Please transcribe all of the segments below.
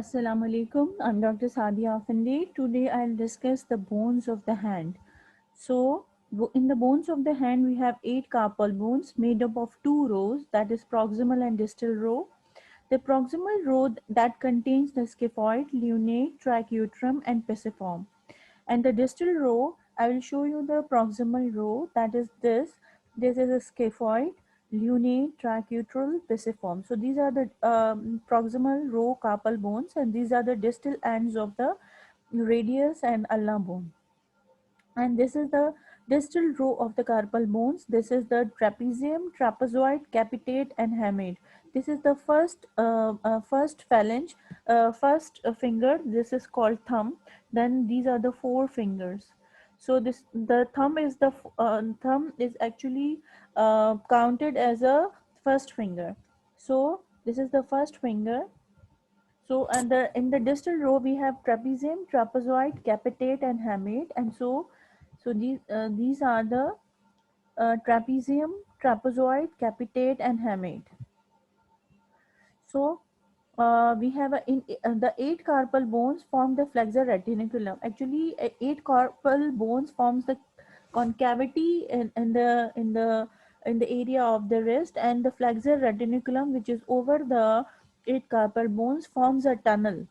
Assalamu alaikum. I'm Dr. Sadia Afande. Today I'll discuss the bones of the hand. So, in the bones of the hand, we have 8 carpal bones made up of 2 rows, that is proximal and distal row. The proximal row that contains the scaphoid, lunate, tracheotomy, and pisiform. And the distal row, I will show you the proximal row, that is this. This is a scaphoid, lunate, tracheotomy, pisiform. So these are the proximal row carpal bones, and these are the distal ends of the radius and ulna bone. And this is the distal row of the carpal bones. This is the trapezium, trapezoid, capitate, and hamate. This is the first phalange, first finger. This is called thumb. Then these are the 4 fingers. So this the thumb is actually counted as a first finger. So this is the first finger. So, and in the distal row we have trapezium, trapezoid, capitate, and hamate. And so these are the trapezium, trapezoid, capitate, and hamate. So we have the 8 carpal bones form the flexor retinaculum. Actually, 8 carpal bones forms the concavity in the area of the wrist, and the flexor retinaculum, which is over the 8 carpal bones, forms a tunnel.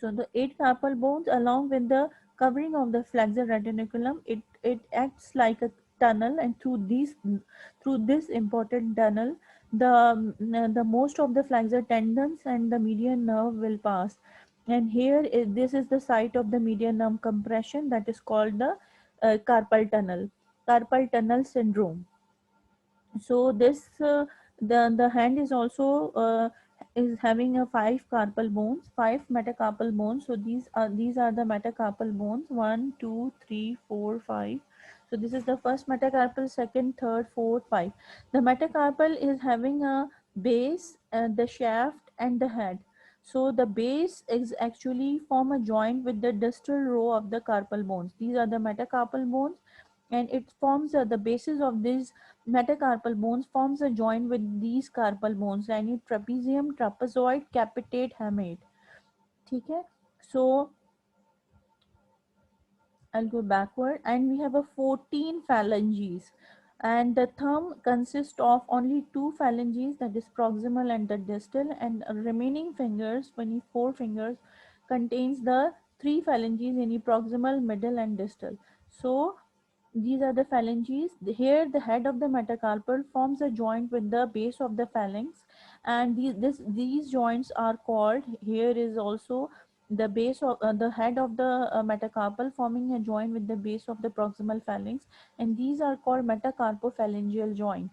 So the 8 carpal bones, along with the covering of the flexor retinaculum, it acts like a tunnel, and through this important tunnel, the most of the flexor tendons and the median nerve will pass. And this is the site of the median nerve compression, that is called the carpal tunnel syndrome. So the hand is also is having a 5 carpal bones, 5 metacarpal bones. So these are the metacarpal bones, 1, 2, 3, 4, 5. So this is the first metacarpal, second, third, fourth, 5. The metacarpal is having a base, the shaft, and the head. So the base is actually form a joint with the distal row of the carpal bones. These are the metacarpal bones, and it forms the basis of these metacarpal bones forms a joint with these carpal bones, यानी trapezium, trapezoid, capitate, hamate. ठीक है? So I'll go backward, and we have a 14 phalanges, and the thumb consists of only 2 phalanges, that is proximal and the distal, and remaining fingers, 24 fingers, contains the 3 phalanges, any proximal, middle, and distal. So these are the phalanges. Here, the head of the metacarpal forms a joint with the base of the phalanx, and these joints are called. Here is also the base of the head of the metacarpal forming a joint with the base of the proximal phalanx, and these are called metacarpophalangeal joint.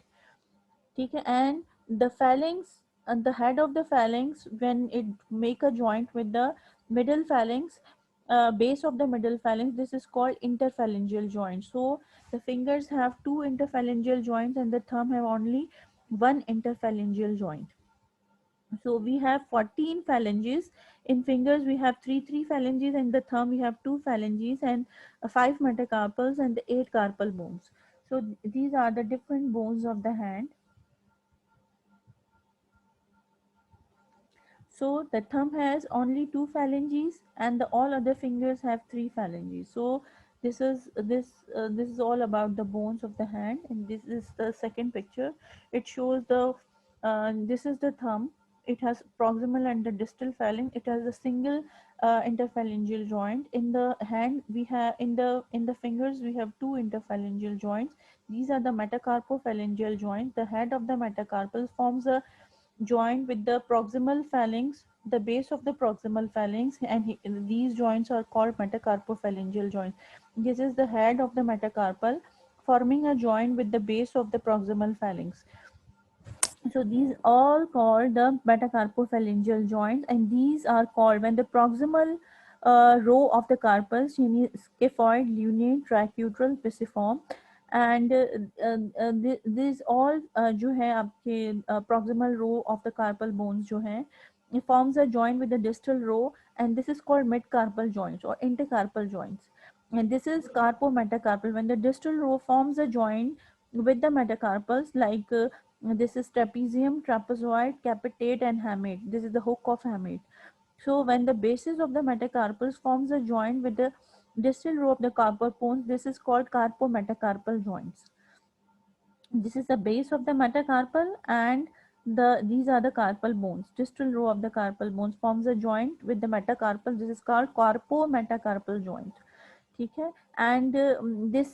ठीक है? And the phalanx and the head of the phalanx, when it make a joint with the middle phalanx, base of the middle phalanx, this is called interphalangeal joint. So the fingers have 2 interphalangeal joints, and the thumb have only 1 interphalangeal joint. So we have 14 phalanges. In fingers we have three phalanges, and the thumb we have 2 phalanges, and 5 metacarpals, and the 8 carpal bones. So these are the different bones of the hand. So the thumb has only 2 phalanges, and all other fingers have 3 phalanges. So this is all about the bones of the hand. And this is the second picture. It shows the this is the thumb. It has proximal and the distal phalanx. It has a single interphalangeal joint. In the hand we have in the fingers we have 2 interphalangeal joints. These are the metacarpophalangeal joint. The head of the metacarpal forms a joined with the proximal phalanx, the base of the proximal phalanx, and these joints are called metacarpophalangeal joints. This is the head of the metacarpal forming a joint with the base of the proximal phalanx. So these all called the metacarpophalangeal joints, and these are called when the proximal row of the carpus, scaphoid, lunate, tracheotomy, pisiform, and these all जो है आपके proximal row of the carpal bones जो है, it forms a joint with the distal row, and this is called mid-carpal joints or intercarpal joints. And this is carpometacarpal when the distal row forms a joint with the metacarpals, like this is trapezium, trapezoid, capitate, and hamate. This is the hook of hamate. So when the basis of the metacarpals forms a joint with the distal row of the carpal bones, this is called carpometacarpal joints. This is the base of the metacarpal, and these are the carpal bones. Distal row of the carpal bones forms a joint with the metacarpal. This is called carpometacarpal joint. ठीक है. And this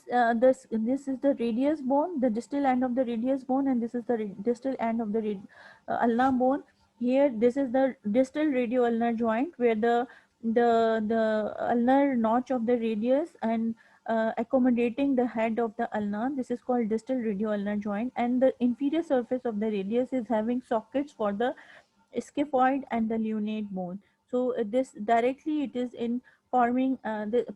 is the radius bone, the distal end of the radius bone, and this is the distal end of the ulnar bone. Here this is the distal radioulnar joint, where the ulnar notch of the radius and accommodating the head of the ulna. This is called distal radioulnar joint, and the inferior surface of the radius is having sockets for the scaphoid and the lunate bone. So this directly it is in forming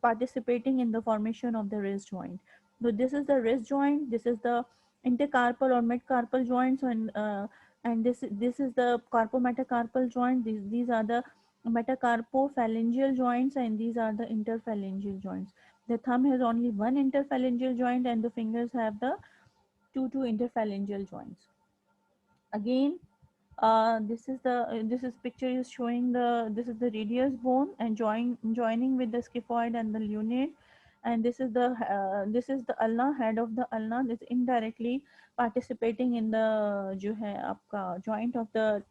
participating in the formation of the wrist joint. So this is the wrist joint. This is the intercarpal or midcarpal joints, and this is the carpometacarpal joint. These are the metacarpophalangeal joints, and these are the interphalangeal joints. The thumb has only one interphalangeal joint, and the fingers have the two interphalangeal joints. Again, this is picture is showing this is the radius bone and joining with the scaphoid and the lunate, and this is the ulna, head of the ulna. This indirectly participating in the जो है आपका joint of the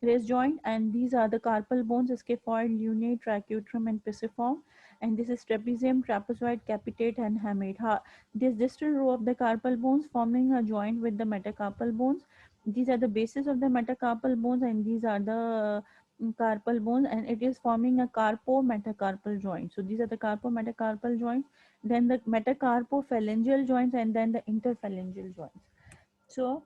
race joint, and these are the carpal bones, scaphoid, lunate, tracheotomy, and pisiform, and this is trapezium, trapezoid, capitate, and hamate. This distal row of the carpal bones forming a joint with the metacarpal bones. These are the bases of the metacarpal bones, and these are the carpal bones, and it is forming a carpometacarpal joint. So these are the carpometacarpal joints, then the metacarpophalangeal joints, and then the interphalangeal joints. So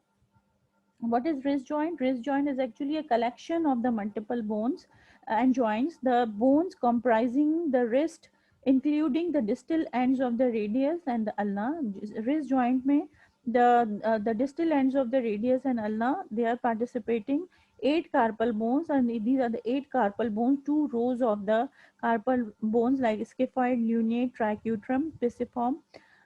what is wrist joint? Wrist joint is actually a collection of the multiple bones and joints. The bones comprising the wrist, including the distal ends of the radius and the ulna. Wrist joint में the distal ends of the radius and ulna, they are participating 8 carpal bones, and these are the 8 carpal bones. 2 rows of the carpal bones like scaphoid, lunate, tracheotomy, pisiform,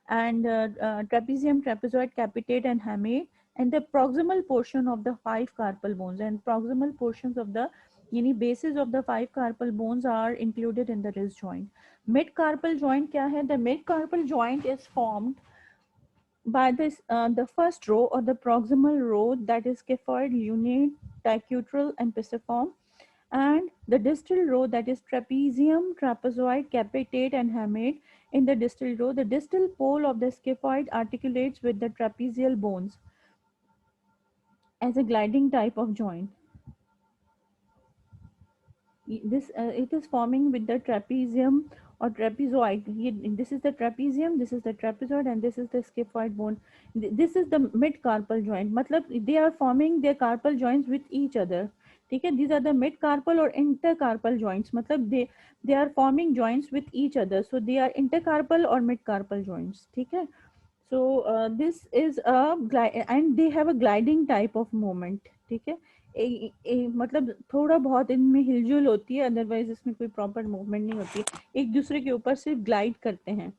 and trapezium, trapezoid, capitate, and hamate, and the proximal portion of the 5 carpal bones, and proximal portions of the bases of the 5 carpal bones are included in the wrist joint. Mid carpal joint क्या है? The mid carpal joint is formed by this the first row or the proximal row, that is scaphoid, lunate, dicuteral, and pisiform, and the distal row, that is trapezium, trapezoid, capitate, and hamate. In the distal row, the distal pole of the scaphoid articulates with the trapezial bones as a gliding type of joint. This it is forming with the trapezium or trapezoid. This is the trapezium, this is the trapezoid, and this is the scaphoid bone. This is the mid carpal joint. मतलब they are forming their carpal joints with each other. ठीक है. These are the mid carpal or intercarpal joints. मतलब they are forming joints with each other. So they are intercarpal or mid carpal joints. ठीक है. So this is a and they have a gliding type of movement. ठीक है. मतलब थोड़ा बहुत इनमें हिलजुल होती है, अदरवाइज इसमें कोई प्रॉपर मूवमेंट नहीं होती है, एक दूसरे के ऊपर सिर्फ ग्लाइड करते हैं.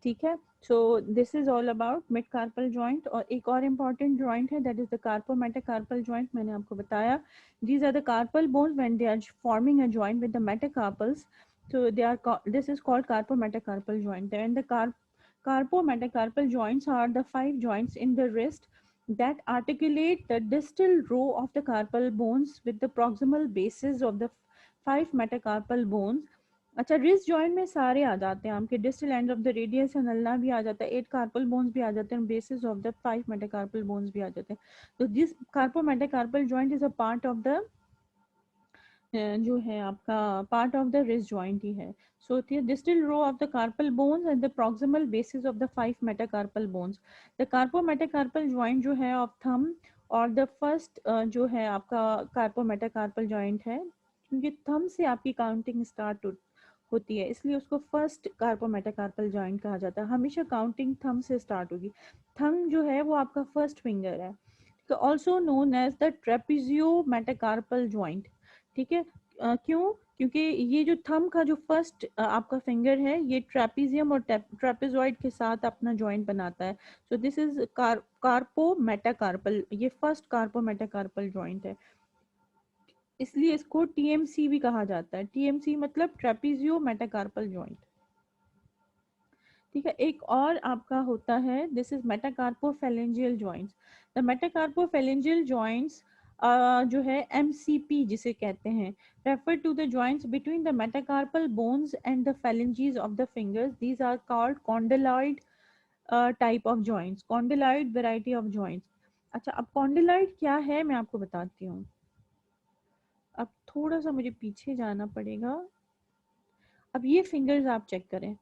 ठीक है. So this is all about mid carpal joint. और एक और इम्पॉर्टेंट जॉइंट है, that is the carpometacarpal joint. मैंने आपको बताया, these are the carpal bones when they are forming a joint with the metacarpals. So they are this is called carpometacarpal joint. And the carpometacarpal joints are the 5 joints in the wrist that articulate the distal row of the carpal bones with the proximal bases of the 5 metacarpal bones. अच्छा, wrist joint में सारे आ जाते हैं आपके, distal end of the radius and ulna भी आ जाता है, 8 carpal bones भी आ जाते हैं, basis of the 5 metacarpal bones भी आ जाते हैं. तो this carpometacarpal joint is a part of the जो है आपका part of the wrist joint ही है. So distal row of the carpal bones and the proximal basis of the 5 metacarpal bones. The carpometacarpal joint जो है of thumb और the first जो है आपका कार्पोमेटाकार्पल जॉइंट है, क्योंकि थंब से आपकी काउंटिंग स्टार्ट होती है, इसलिए उसको फर्स्ट कार्पोमेटाकार्पल जॉइंट कहा जाता है. हमेशा काउंटिंग थंब से स्टार्ट होगी. थंब जो है वो आपका फर्स्ट फिंगर है, also known as the trapeziometacarpal joint. ठीक है. क्यों? क्योंकि ये जो थंब का जो फर्स्ट आपका फिंगर है, ये ट्रेपिजियम और ट्रेपेजॉइड के साथ अपना जॉइंट बनाता है. सो दिस इज कार्पो मेटाकार्पल, ये फर्स्ट कार्पो मेटाकार्पल जॉइंट है. इसलिए इसको टीएमसी भी कहा जाता है। टीएमसी मतलब ट्रेपीजियो मेटाकार्पल जॉइंट। ठीक है, एक और आपका होता है, this is metacarpophalangeal joints. The metacarpophalangeal joints जो है एमसीपी जिसे कहते हैं, refer to the joints between the metacarpal bones and the phalanges of the fingers, these are called condyloid type of joints, condyloid variety of joints. अच्छा, अब condyloid क्या है मैं आपको बताती हूँ। अब थोड़ा सा मुझे पीछे जाना पड़ेगा। अब ये फिंगर्स आप चेक करें,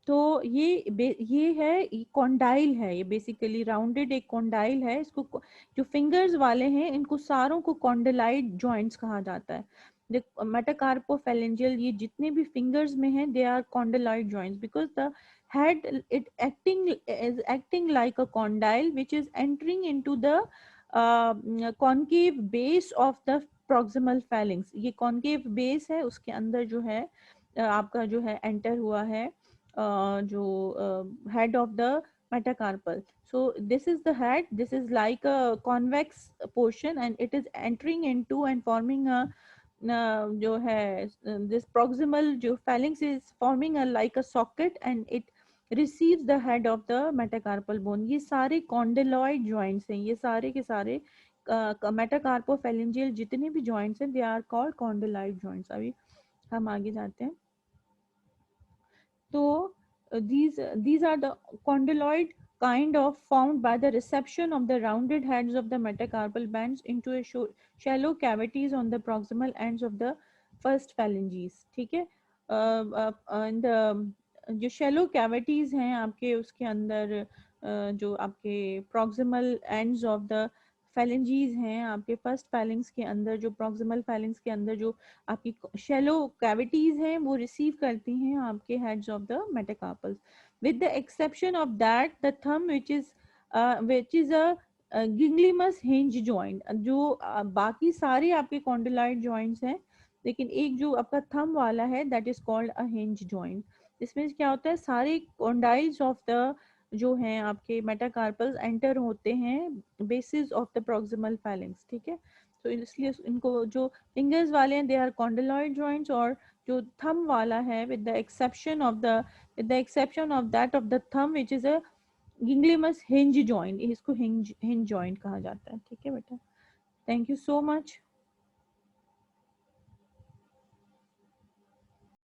तो ये है कॉन्डाइल है, ये बेसिकली राउंडेड एक कॉन्डाइल है। इसको जो फिंगर्स वाले हैं इनको सारों को कॉन्डिलाइड जॉइंट्स कहा जाता है। मेटाकार्पोफेलेंजियल ये जितने भी फिंगर्स में हैं they are condyloid joints because the head it acting is acting like a condyle which is entering into the concave base of the proximal phalanx। ये concave base है, उसके अंदर जो है आपका जो है एंटर हुआ है जो head of the metacarpal। So this is the head, this is like a convex portion and it is entering into and forming a जो है this proximal जो phalanx is forming a like a socket and it receives the head of the metacarpal bone। ये सारे condyloid joints हैं, ये सारे के सारे मेटाकार्पोफेलेंजियल जितने भी joints हैं they are called condyloid joints। अभी हम आगे जाते हैं। So these are the condyloid kind of formed by the reception of the rounded heads of the metacarpal bands into a shallow cavities on the proximal ends of the first phalanges। ठीक है, and जो shallow cavities हैं आपके उसके अंदर जो आपके proximal ends of the phalanges हैं, आपके फर्स्ट phalanx के अंदर जो proximal phalanx के अंदर जो आपकी शेलो कैविटीज हैं वो रिसीव करती हैं आपके heads of the metacarpals, with the exception of that the thumb which is a ginglymus hinge joint. जो बाकी सारे आपके कॉन्डिलाइड जॉइंट्स हैं लेकिन एक जो आपका थंब वाला है that is called a hinge joint. इसमें क्या होता है, सारे कॉन्डाइल्स ऑफ द जो हैं आपके मेटाकार्पल्स एंटर होते हैं basis of the proximal phalanx. ठीक है, तो इसलिए इनको जो फिंगर्स वाले हैं दे आर कॉन्डिलॉइड जॉइंट्स, और जो थंब वाला है with the exception of that of the thumb which is a ginglymus hinge joint, इसको हिंज जॉइंट कहा जाता है। ठीक है बेटा, थैंक यू सो मच।